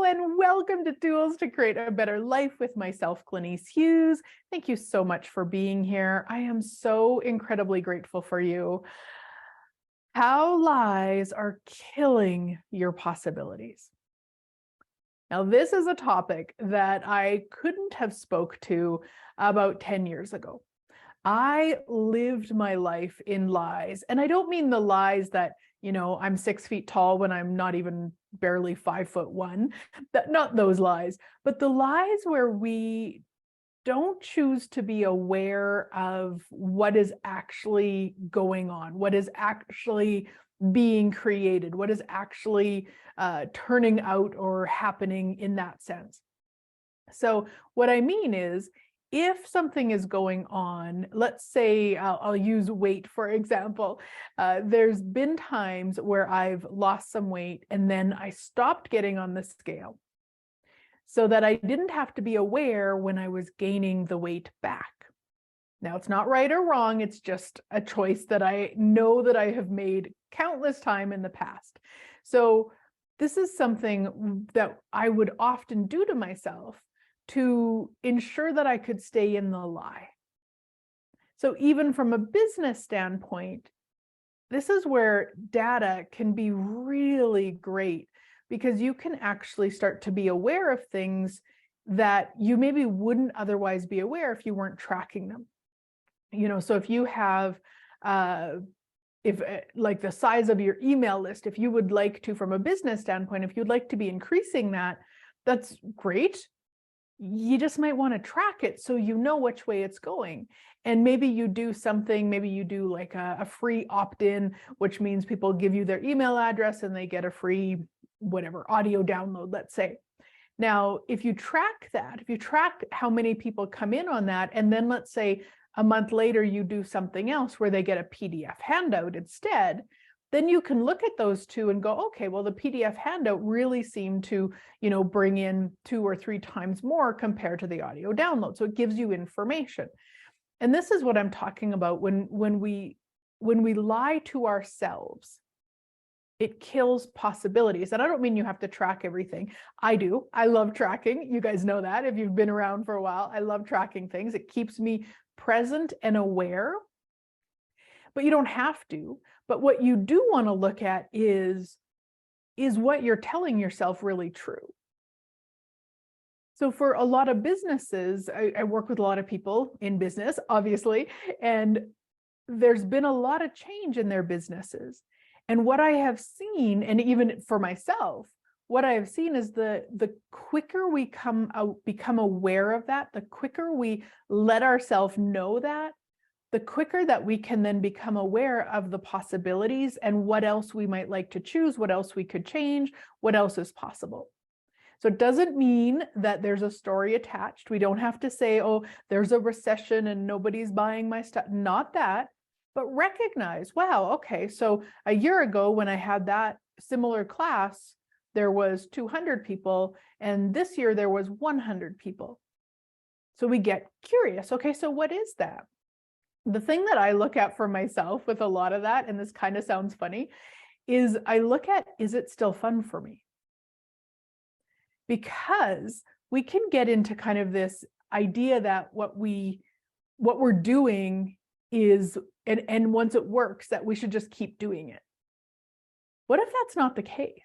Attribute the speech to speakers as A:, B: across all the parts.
A: and welcome to Tools to Create a Better Life with myself, Glenyce Hughes. Thank you so much for being here. I am so incredibly grateful for you. How lies are killing your possibilities. Now, this is a topic that I couldn't have spoke to about 10 years ago. I lived my life in lies, and I don't mean the lies that, I'm 6 feet tall when I'm not even barely 5'1", not those lies, but the lies where we don't choose to be aware of what is actually going on, what is actually being created, what is actually turning out or happening in that sense. So what I mean is, if something is going on, let's say, I'll use weight, for example. There's been times where I've lost some weight and then I stopped getting on the scale so that I didn't have to be aware when I was gaining the weight back. Now, it's not right or wrong. It's just a choice that I know that I have made countless times in the past. So this is something that I would often do to myself to ensure that I could stay in the lie. So even from a business standpoint, this is where data can be really great, because you can actually start to be aware of things that you maybe wouldn't otherwise be aware if you weren't tracking them. So if you have, like the size of your email list, if you would like to, from a business standpoint, if you'd like to be increasing that, that's great. You just might want to track it so you know which way it's going. And maybe you do something, maybe you do like a free opt-in, which means people give you their email address and they get a free, whatever, audio download, let's say. Now, if you track that, if you track how many people come in on that, and then let's say a month later you do something else where they get a PDF handout instead, then you can look at those two and go, okay, well, the PDF handout really seemed to, bring in 2 or 3 times more compared to the audio download. So it gives you information. And this is what I'm talking about when we lie to ourselves. It kills possibilities. And I don't mean you have to track everything. I do. I love tracking. You guys know that if you've been around for a while. I love tracking things. It keeps me present and aware. But you don't have to. But what you do want to look at is what you're telling yourself really true? So for a lot of businesses, I work with a lot of people in business, obviously, and there's been a lot of change in their businesses. And what I have seen, and even for myself, what I have seen is the quicker we become aware of that, the quicker we let ourselves know that, the quicker that we can then become aware of the possibilities and what else we might like to choose, what else we could change, what else is possible. So it doesn't mean that there's a story attached. We don't have to say, oh, there's a recession and nobody's buying my stuff. Not that, but recognize, wow, okay, so a year ago when I had that similar class, there was 200 people, and this year there was 100 people. So we get curious. Okay, so what is that? The thing that I look at for myself with a lot of that, and this kind of sounds funny, is I look at, is it still fun for me? Because we can get into kind of this idea that what we're doing is, and once it works, that we should just keep doing it. What if that's not the case?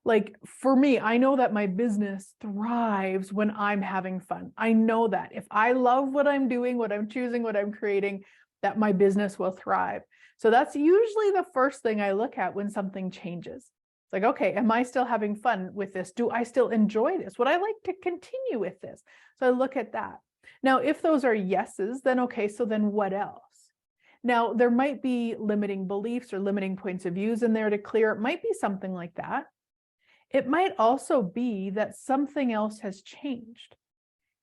A: Like for me, I know that my business thrives when I'm having fun. I know that if I love what I'm doing, what I'm choosing, what I'm creating, that my business will thrive. So that's usually the first thing I look at when something changes. It's like, okay, am I still having fun with this? Do I still enjoy this? Would I like to continue with this? So I look at that. Now, if those are yeses, then okay, so then what else? Now, there might be limiting beliefs or limiting points of views in there to clear. It might be something like that. It might also be that something else has changed.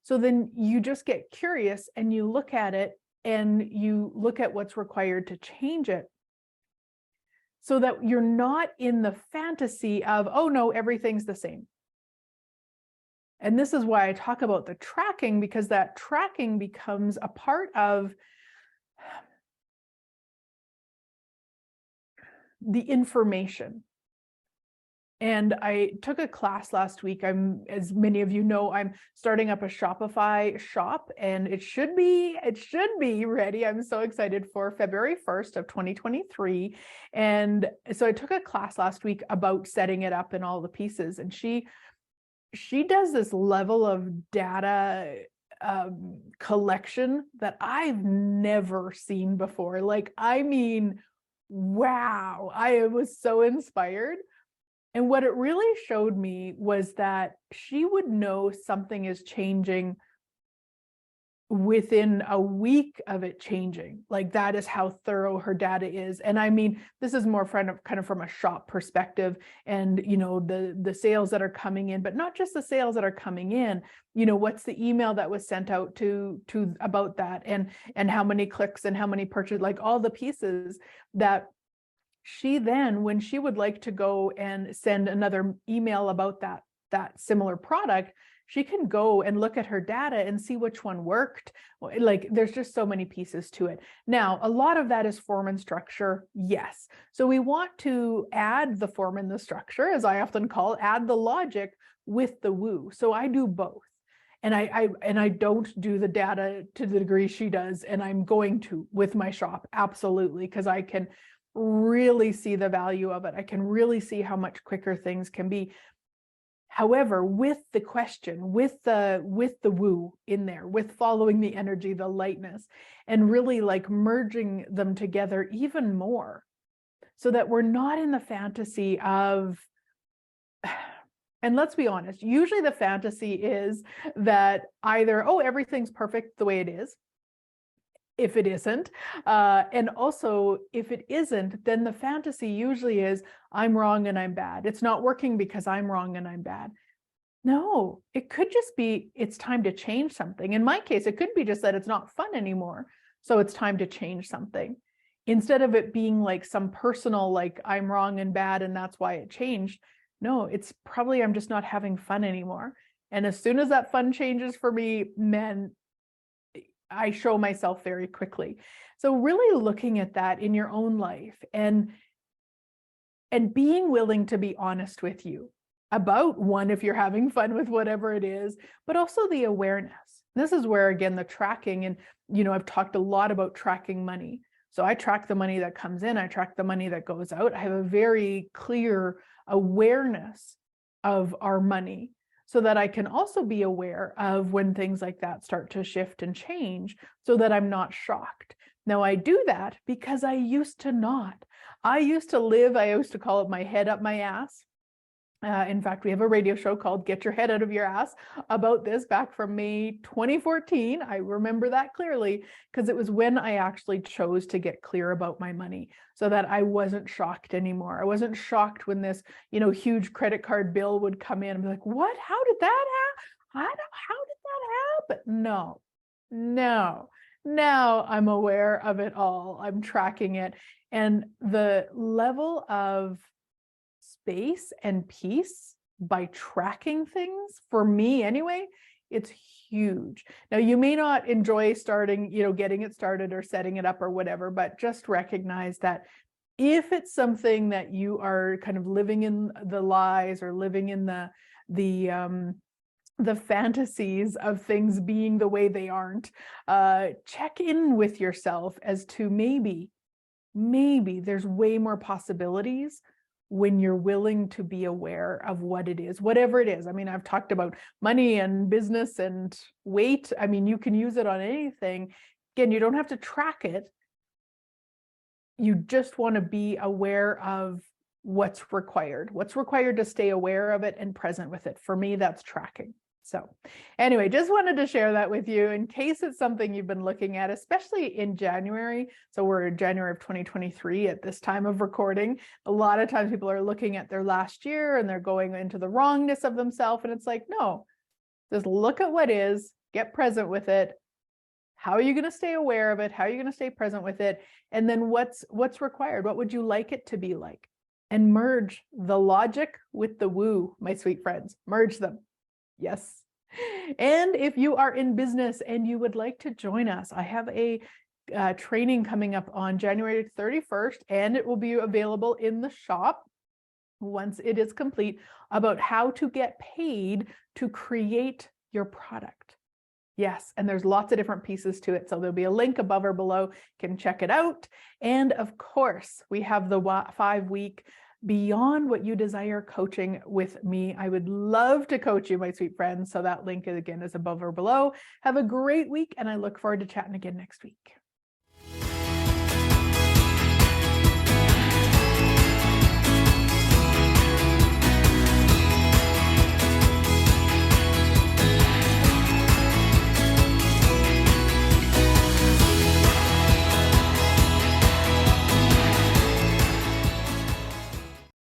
A: So then you just get curious and you look at it and you look at what's required to change it, so that you're not in the fantasy of, oh no, everything's the same. And this is why I talk about the tracking, because that tracking becomes a part of the information. And I took a class last week. As many of you know, I'm starting up a Shopify shop, and it should be ready. I'm so excited for February 1st of 2023. And so I took a class last week about setting it up and all the pieces. And she does this level of data collection that I've never seen before. Like, I mean, wow, I was so inspired. And what it really showed me was that she would know something is changing within a week of it changing. Like, that is how thorough her data is. And I mean, this is more kind of from a shop perspective, and, you know, the sales that are coming in, but not just the sales that are coming in, you know, what's the email that was sent out to about that, and how many clicks and how many purchases, like all the pieces that she then, when she would like to go and send another email about that similar product, she can go and look at her data and see which one worked. Like, there's just so many pieces to it. Now, a lot of that is form and structure, yes. So we want to add the form and the structure, as I often call, add the logic with the woo. So I do both. And I don't do the data to the degree she does, and I'm going to with my shop, absolutely, because I can really see the value of it. I can really see how much quicker things can be. However, with the question, with the woo in there, with following the energy, the lightness, and really like merging them together even more, so that we're not in the fantasy of, and let's be honest, usually the fantasy is that either, oh, everything's perfect the way it is, if it isn't. And also, if it isn't, then the fantasy usually is, I'm wrong and I'm bad. It's not working because I'm wrong and I'm bad. No, it could just be, it's time to change something. In my case, it could be just that it's not fun anymore. So it's time to change something. Instead of it being like some personal, like I'm wrong and bad and that's why it changed. No, it's probably I'm just not having fun anymore. And as soon as that fun changes for me, man, I show myself very quickly. So really looking at that in your own life, and being willing to be honest with you about, one, if you're having fun with whatever it is, but also the awareness. This is where, again, the tracking, and, you know, I've talked a lot about tracking money. So I track the money that comes in, I track the money that goes out. I have a very clear awareness of our money, so that I can also be aware of when things like that start to shift and change, so that I'm not shocked. Now, I do that because I used to not. I used to call it my head up my ass. In fact, we have a radio show called Get Your Head Out of Your Ass about this back from May 2014. I remember that clearly because it was when I actually chose to get clear about my money, so that I wasn't shocked anymore. I wasn't shocked when this, you know, huge credit card bill would come in and be like, what? How did that happen? How did that happen? No. Now I'm aware of it all. I'm tracking it. And the level of space and peace by tracking things, for me anyway, it's huge. Now, you may not enjoy starting, you know, getting it started or setting it up or whatever, but just recognize that if it's something that you are kind of living in the lies or living in the fantasies of things being the way they aren't, check in with yourself as to maybe there's way more possibilities when you're willing to be aware of what it is, whatever it is. I mean, I've talked about money and business and weight. I mean, you can use it on anything. Again, you don't have to track it. You just want to be aware of what's required to stay aware of it and present with it. For me, that's tracking. So anyway, just wanted to share that with you in case it's something you've been looking at, especially in January. So we're in January of 2023 at this time of recording. A lot of times people are looking at their last year and they're going into the wrongness of themselves. And it's like, no, just look at what is, get present with it. How are you going to stay aware of it? How are you going to stay present with it? And then what's required? What would you like it to be like? And merge the logic with the woo, my sweet friends. Merge them. Yes. And if you are in business and you would like to join us, I have a training coming up on January 31st, and it will be available in the shop. once it is complete, about how to get paid to create your product. Yes, and there's lots of different pieces to it. So there'll be a link above or below. You can check it out. And of course, we have the 5-week Beyond What You Desire coaching with me. I would love to coach you, my sweet friends. So that link again is above or below. Have a great week, and I look forward to chatting again next week.